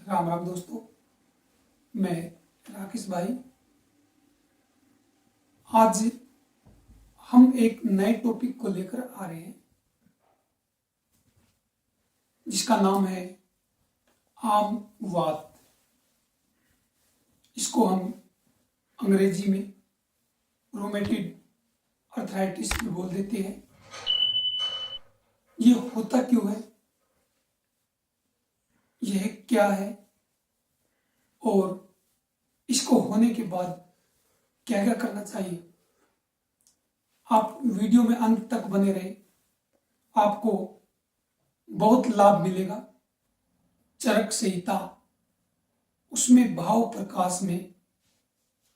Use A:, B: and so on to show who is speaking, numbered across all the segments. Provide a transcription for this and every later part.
A: राम राम दोस्तों। मैं राकेश भाई। आज हम एक नए टॉपिक को लेकर आ रहे हैं जिसका नाम है आमवात। इसको हम अंग्रेजी में रोमेटिड अर्थराइटिस भी बोल देते हैं। ये होता क्यों है, यह क्या है और इसको होने के बाद क्या क्या करना चाहिए, आप वीडियो में अंत तक बने रहे, आपको बहुत लाभ मिलेगा। चरक संहिता उसमें भाव प्रकाश में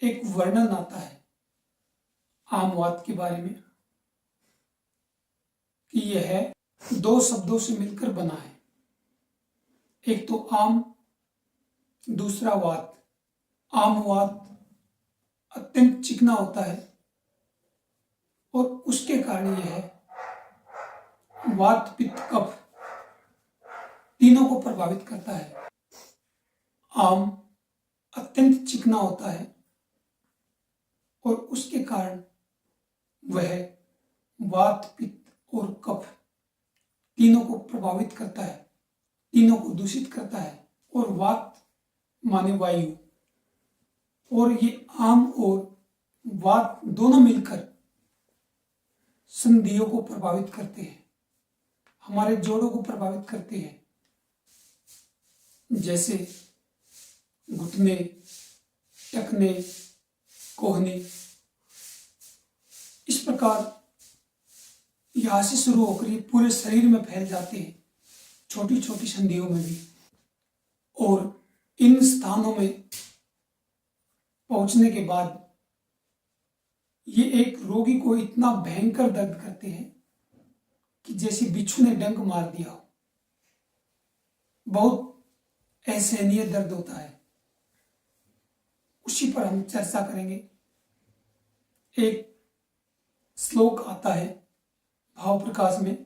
A: एक वर्णन आता है आमवात के बारे में कि यह दो शब्दों से मिलकर बना है, एक तो आम, दूसरा वात। आमवात अत्यंत चिकना होता है और उसके कारण यह वात पित्त कफ तीनों को प्रभावित करता है। आम अत्यंत चिकना होता है और उसके कारण वह वात पित्त और कफ तीनों को प्रभावित करता है, तीनों को दूषित करता है। और वात माने वायु, और ये आम और वात दोनों मिलकर संधियों को प्रभावित करते हैं, हमारे जोड़ों को प्रभावित करते हैं, जैसे घुटने, टखने, कोहनी। इस प्रकार यहां से शुरू होकर ये पूरे शरीर में फैल जाते हैं, छोटी छोटी संधियों में भी। और इन स्थानों में पहुंचने के बाद ये एक रोगी को इतना भयंकर दर्द करते हैं कि जैसे बिच्छू ने डंक मार दिया हो। बहुत असहनीय दर्द होता है, उसी पर हम चर्चा करेंगे। एक श्लोक आता है भाव प्रकाश में,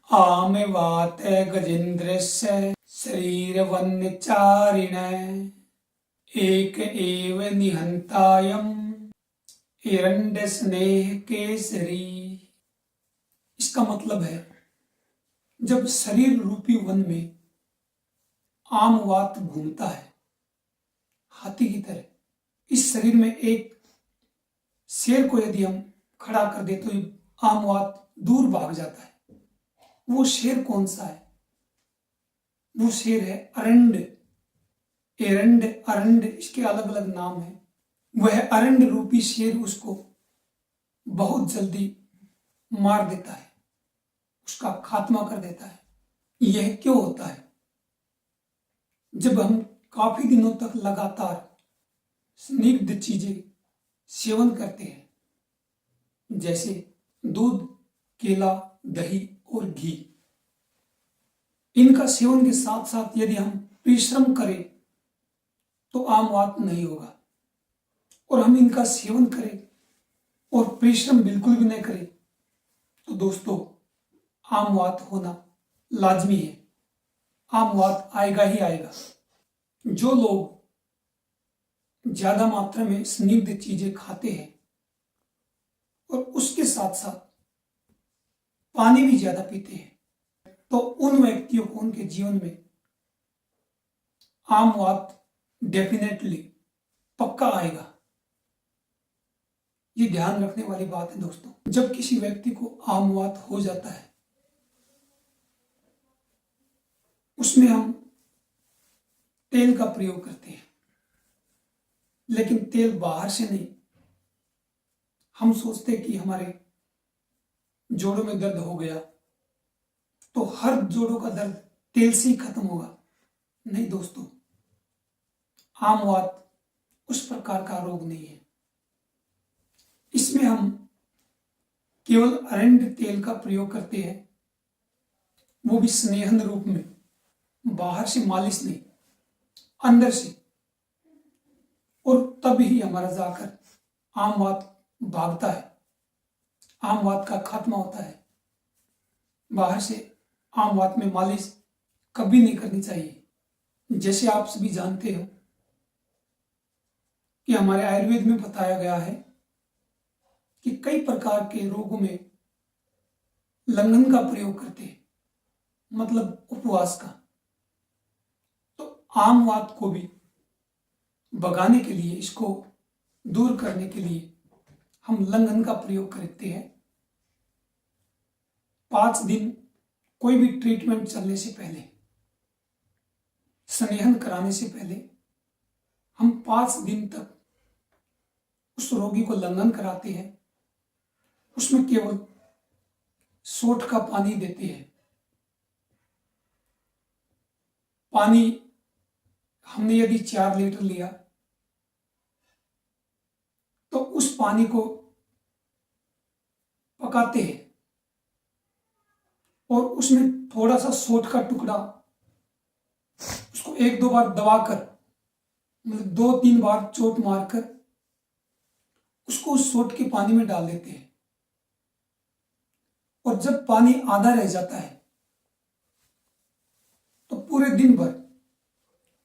A: आमवात गजेन्द्रस्य शरीर वन्य चारिण एक एव निहंतायम एरंड स्नेह केसरी। इसका मतलब है, जब शरीर रूपी वन में आमवात घूमता है हाथी की तरह, इस शरीर में एक शेर को यदि हम खड़ा कर दे तो आमवात दूर भाग जाता है। वो शेर कौन सा है? वो शेर है अरंड, एरंड, अरंड, इसके अलग अलग नाम हैं। वह अरंड रूपी शेर उसको बहुत जल्दी मार देता है, उसका खात्मा कर देता है। यह क्यों होता है? जब हम काफी दिनों तक लगातार स्निग्ध चीजें सेवन करते हैं, जैसे दूध, केला, दही और घी, इनका सेवन के साथ साथ यदि हम परिश्रम करें तो आमवात नहीं होगा। और हम इनका सेवन करें और परिश्रम बिल्कुल भी नहीं करें तो दोस्तों आमवात होना लाजमी है, आमवात आएगा ही आएगा। जो लोग ज्यादा मात्रा में स्निग्ध चीजें खाते हैं और उसके साथ साथ पानी भी ज्यादा पीते हैं, तो उन व्यक्तियों को उनके जीवन में आमवात डेफिनेटली पक्का आएगा। ये ध्यान रखने वाली बात है दोस्तों। जब किसी व्यक्ति को आमवात हो जाता है, उसमें हम तेल का प्रयोग करते हैं, लेकिन तेल बाहर से नहीं। हम सोचते हैं कि हमारे जोड़ों में दर्द हो गया तो हर जोड़ों का दर्द तेल से ही खत्म होगा। नहीं दोस्तों, आमवात उस प्रकार का रोग नहीं है। इसमें हम केवल अरंड तेल का प्रयोग करते हैं, वो भी स्नेहन रूप में, बाहर से मालिश नहीं, अंदर से। और तब ही हमारा जाकर आमवात भागता है, आमवात का खात्मा होता है। बाहर से आमवात में मालिश कभी नहीं करनी चाहिए। जैसे आप सभी जानते हो कि हमारे आयुर्वेद में बताया गया है कि कई प्रकार के रोगों में लंघन का प्रयोग करते हैं, मतलब उपवास का। तो आम वात को भी भगाने के लिए, इसको दूर करने के लिए हम लंघन का प्रयोग करते हैं। 5 दिन कोई भी ट्रीटमेंट चलने से पहले, संदेहन कराने से पहले हम 5 दिन तक उस रोगी को लंघन कराते हैं। उसमें केवल सोठ का पानी देते हैं। पानी हमने यदि 4 लीटर लिया तो उस पानी को पकाते हैं और उसमें थोड़ा सा सोठ का टुकड़ा, उसको 1-2 बार दबाकर, मतलब 2-3 बार चोट मारकर उसको उस सोठ के पानी में डाल देते हैं। और जब पानी आधा रह जाता है तो पूरे दिन भर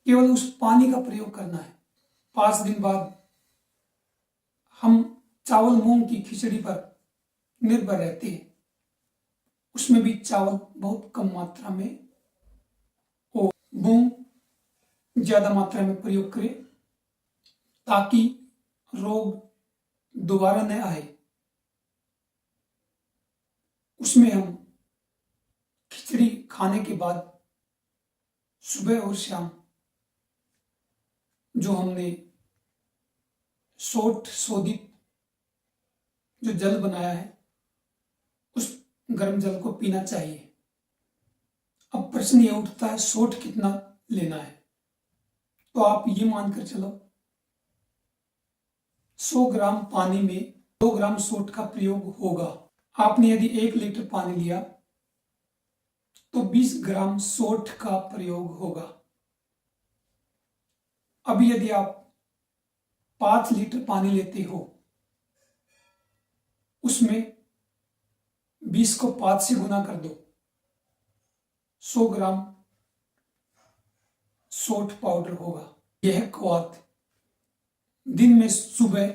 A: केवल उस पानी का प्रयोग करना है। 5 दिन बाद हम चावल मूंग की खिचड़ी पर निर्भर रहते हैं। उसमें भी चावल बहुत कम मात्रा में और मूंग ज्यादा मात्रा में प्रयोग करें ताकि रोग दोबारा न आए। उसमें हम खिचड़ी खाने के बाद सुबह और शाम जो हमने सोठ शोधित जो जल बनाया है उस गर्म जल को पीना चाहिए। अब प्रश्न ये उठता है सोठ कितना लेना है। तो आप ये मानकर चलो 100 ग्राम पानी में 2 ग्राम सोठ का प्रयोग होगा। आपने यदि 1 लीटर पानी लिया तो 20 ग्राम सोठ का प्रयोग होगा। अब यदि आप 5 लीटर पानी लेते हो, उसमें 20 को 5 से गुना कर दो, 100 ग्राम सोठ पाउडर होगा। यह क्वाथ दिन में सुबह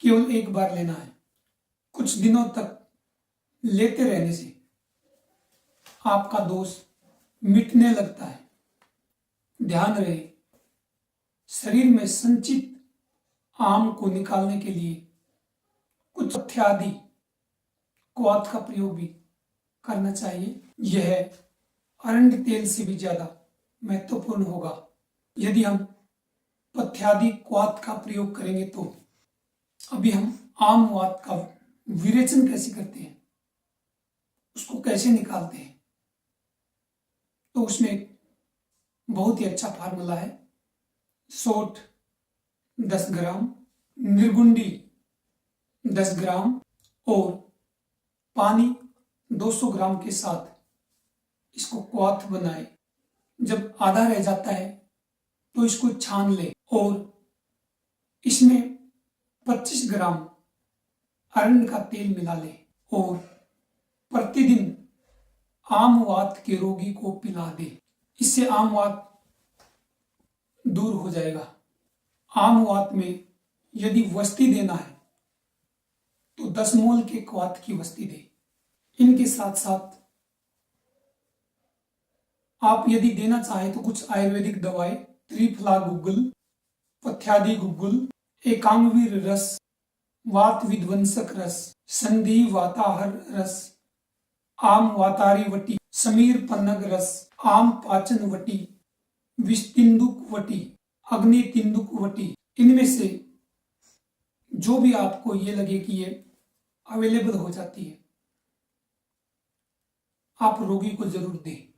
A: केवल 1 बार लेना है। कुछ दिनों तक लेते रहने से आपका दोष मिटने लगता है। ध्यान रहे, शरीर में संचित आम को निकालने के लिए कुछ पथ्यादि क्वाथ का प्रयोग भी करना चाहिए। यह अरंडी तेल से भी ज्यादा महत्वपूर्ण होगा। यदि हम पथ्यादि क्वाथ का प्रयोग करेंगे तो अभी हम आम वात का विरेचन कैसे करते हैं, उसको कैसे निकालते हैं, तो उसमें एक बहुत ही अच्छा फार्मूला है। सोठ 10 ग्राम, निर्गुंडी 10 ग्राम और पानी 200 ग्राम के साथ इसको क्वाथ बनाए। जब आधा रह जाता है तो इसको छान ले और इसमें 25 ग्राम अरंड का तेल मिला ले और प्रतिदिन आम वात के रोगी को पिला दे। इससे आम वात दूर हो जाएगा। आम वात में यदि वस्ती देना है तो 10 मोल के क्वाथ की वस्ती दे। इनके साथ साथ आप यदि देना चाहे तो कुछ आयुर्वेदिक दवाएं, त्रिफला गुग्गुल, पथ्यादि गुग्गुल, एकांगवीर रस, वात विध्वंसक रस, संधि वाताहर रस, आम वातारी वटी, समीर पन्नग रस, आम पाचन वटी, विस्तिंदुक वटी, अग्नि तिंदुक वटी, इनमें से जो भी आपको ये लगे कि ये अवेलेबल हो जाती है, आप रोगी को जरूर दें।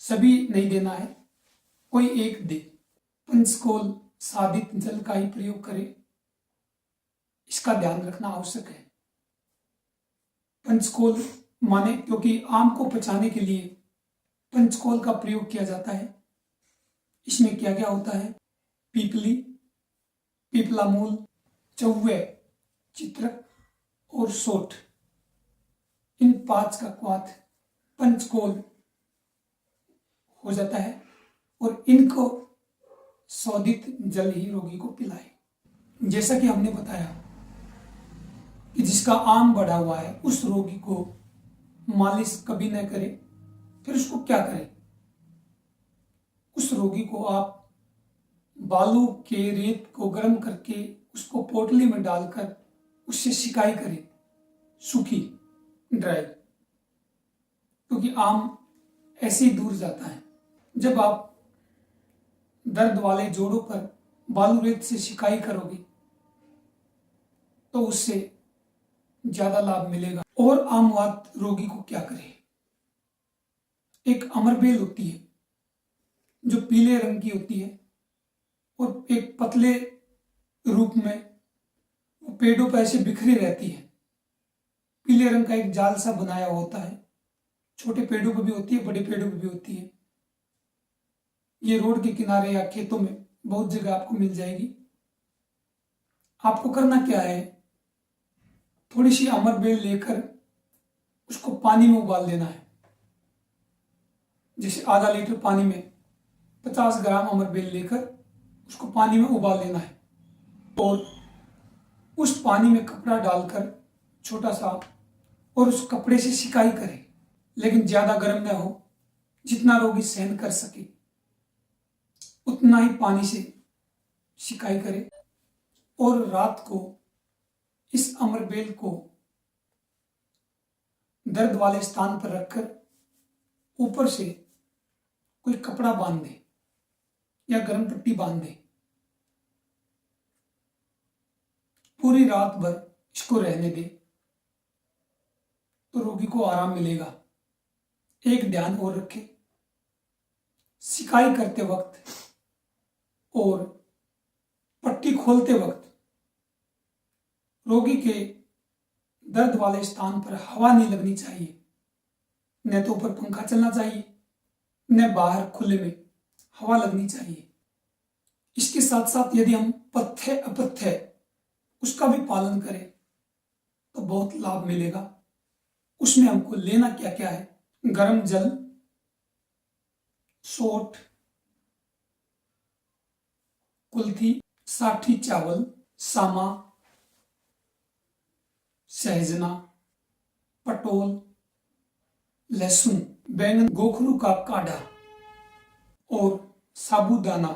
A: सभी नहीं देना है, कोई एक दे। पंचकोल साधित जल का ही प्रयोग करें, इसका ध्यान रखना आवश्यक है। पंचकोल माने क्योंकि आम को पचाने के लिए पंचकोल का प्रयोग किया जाता है। इसमें क्या क्या होता है? पीपली, पीपला मूल, चौवे, चित्रक और सोठ, इन 5 का क्वाथ पंचकोल हो जाता है और इनको शोधित जल ही रोगी को पिलाए। जैसा कि हमने बताया कि जिसका आम बढ़ा हुआ है उस रोगी को मालिश कभी न करे, फिर उसको क्या करें? उस रोगी को आप बालू के रेत को गर्म करके उसको पोटली में डालकर उससे सिकाई करें, सूखी, ड्राई, क्योंकि आम ऐसे ही दूर जाता है। जब आप दर्द वाले जोड़ों पर बालू रेत से सिकाई करोगे तो उससे ज्यादा लाभ मिलेगा। और आम वात रोगी को क्या करे? एक अमरबेल होती है जो पीले रंग की होती है और एक पतले रूप में वो पेड़ों पर ऐसे बिखरी रहती है। पीले रंग का एक जाल सा बनाया होता है, छोटे पेड़ों पर भी होती है, बड़े पेड़ों पर भी होती है। ये रोड के किनारे या खेतों में बहुत जगह आपको मिल जाएगी। आपको करना क्या है, थोड़ी सी अमरबेल लेकर उसको पानी में उबाल देना है। जैसे आधा लीटर पानी में 50 ग्राम अमरबेल लेकर उसको पानी में उबाल लेना है और उस पानी में कपड़ा डालकर छोटा सा और उस कपड़े से सिकाई करें, लेकिन ज्यादा गर्म न हो, जितना रोगी सहन कर सके उतना ही पानी से सिकाई करे। और रात को इस अमरबेल को दर्द वाले स्थान पर रखकर ऊपर से कोई कपड़ा बांध दे या गर्म पट्टी बांध दे। पूरी रात भर इसको रहने दे तो रोगी को आराम मिलेगा। एक ध्यान और रखें, सिकाई करते वक्त और पट्टी खोलते वक्त रोगी के दर्द वाले स्थान पर हवा नहीं लगनी चाहिए। न तो ऊपर पंखा चलना चाहिए, न बाहर खुले में हवा लगनी चाहिए। इसके साथ साथ यदि हम पथ्य अपथ्य उसका भी पालन करें तो बहुत लाभ मिलेगा। उसमें हमको लेना क्या क्या है? गर्म जल, सोठ, कुल्थी, साठी चावल, सामा, सहजना, पटोल, लहसुन, बैंगन, गोखरू का काढ़ा और साबूदाना।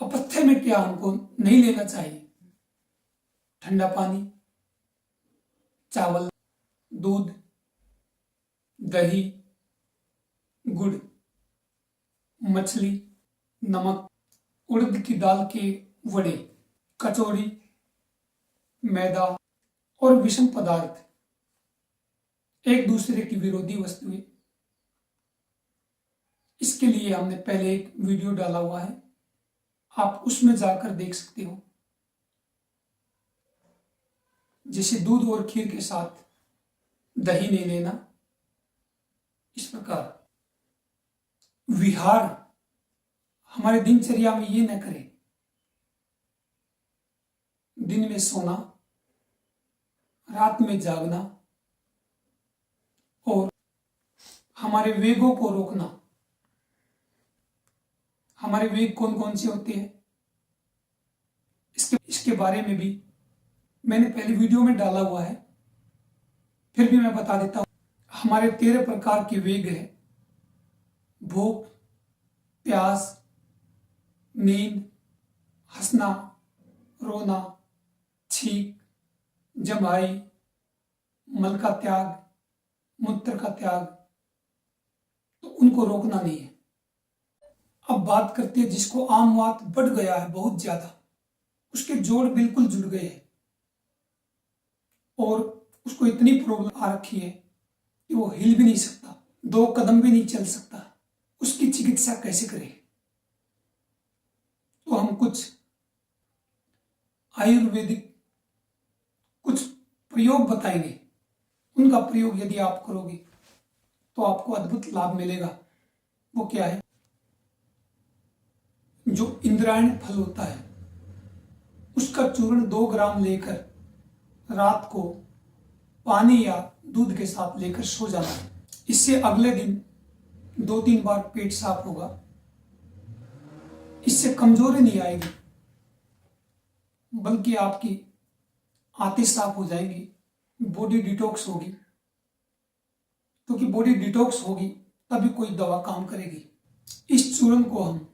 A: अपथ्य में क्या हमको नहीं लेना चाहिए? ठंडा पानी, चावल, दूध, दही, गुड़, मछली, नमक, उड़द की दाल के वड़े, कचौड़ी, मैदा और विषम पदार्थ एक दूसरे की विरोधी वस्तुएं। इसके लिए हमने पहले एक वीडियो डाला हुआ है, आप उसमें जाकर देख सकते हो। जैसे दूध और खीर के साथ दही नहीं लेना, इस प्रकार विहार हमारे दिनचर्या में ये न करें। दिन में सोना, रात में जागना और हमारे वेगों को रोकना। हमारे वेग कौन कौन से होते हैं इसके बारे में भी मैंने पहले वीडियो में डाला हुआ है, फिर भी मैं बता देता हूं। हमारे 13 प्रकार के वेग है: भूख, प्यास, नींद, हंसना, रोना, छींक, जमाई, मल का त्याग, मूत्र का त्याग। तो उनको रोकना नहीं है। अब बात करते हैं जिसको आम वात बढ़ गया है बहुत ज्यादा, उसके जोड़ बिल्कुल जुड़ गए हैं और उसको इतनी प्रॉब्लम आ रखी है कि वो हिल भी नहीं सकता, 2 कदम भी नहीं चल सकता। उसकी चिकित्सा कैसे करें? तो हम कुछ आयुर्वेदिक कुछ प्रयोग बताएंगे। उनका प्रयोग यदि आप करोगे तो आपको अद्भुत लाभ मिलेगा। वो क्या है? जो इंद्रायण फल होता है उसका चूर्ण 2 ग्राम लेकर रात को पानी या दूध के साथ लेकर सो जाना है। इससे अगले दिन 2-3 बार पेट साफ होगा, इससे कमजोरी नहीं आएगी, बल्कि आपकी आंतें साफ हो जाएंगी, बॉडी डिटॉक्स होगी। क्योंकि बॉडी डिटॉक्स होगी तभी कोई दवा काम करेगी। इस चूर्ण को हम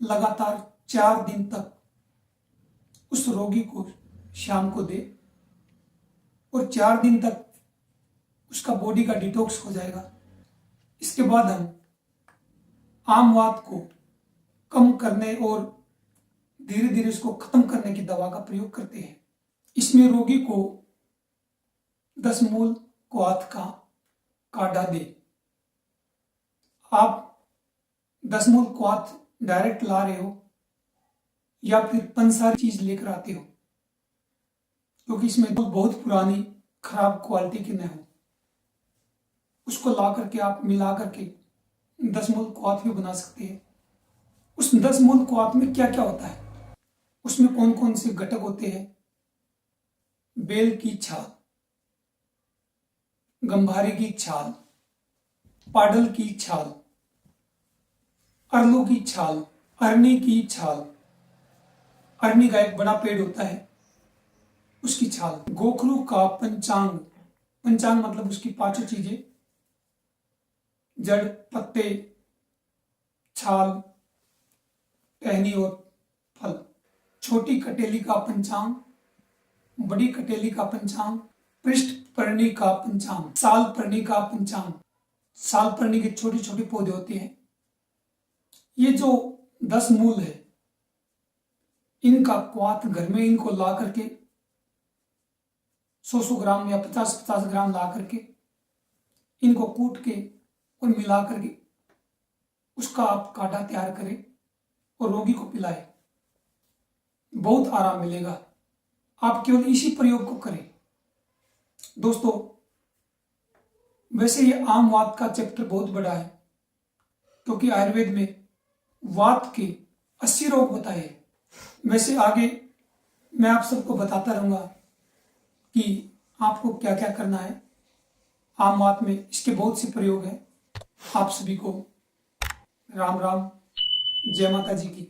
A: लगातार 4 दिन तक उस रोगी को शाम को दे और 4 दिन तक उसका बॉडी का डिटॉक्स हो जाएगा। इसके बाद हम आम वात को कम करने और धीरे धीरे उसको खत्म करने की दवा का प्रयोग करते हैं। इसमें रोगी को 10 मूल क्वाथ का काढ़ा दे। आप 10 मूल क्वाथ डायरेक्ट ला रहे हो या फिर पंसारी चीज लेकर आते हो, क्योंकि इसमें बहुत पुरानी खराब क्वालिटी की न हो, उसको ला करके आप मिला करके 10 मूल क्वाथ भी बना सकते हैं। उस 10 मूल क्वाथ में क्या क्या होता है, उसमें कौन कौन से घटक होते हैं? बेल की छाल, गंभारे की छाल, पाडल की छाल, अरलू की छाल, अरनी की छाल, अरनी का एक बड़ा पेड़ होता है उसकी छाल, गोखरू का पंचांग, पंचांग मतलब उसकी 5 चीजें, जड़, पत्ते, छाल, टहनी और फल। छोटी कटेली का पंचांग, बड़ी कटेली का पंचांग, पृष्ठ पर्णी का पंचांग, साल पर्णी का पंचांग। साल पर्णी के छोटे छोटे पौधे होते हैं। ये जो 10 मूल है, इनका क्वाथ घर में इनको ला करके 100 ग्राम या 50 ग्राम ला करके इनको कूट के और मिला करके उसका आप काढ़ा तैयार करें और रोगी को पिलाएं। बहुत आराम मिलेगा। आप केवल इसी प्रयोग को करें। दोस्तों, वैसे ये आम वात का चैप्टर बहुत बड़ा है, क्योंकि आयुर्वेद में वात के 80 रोग बताए हैं। वैसे आगे मैं आप सबको बताता रहूंगा कि आपको क्या क्या करना है। आम वात में इसके बहुत से प्रयोग हैं। आप सभी को राम राम, जय माता जी की।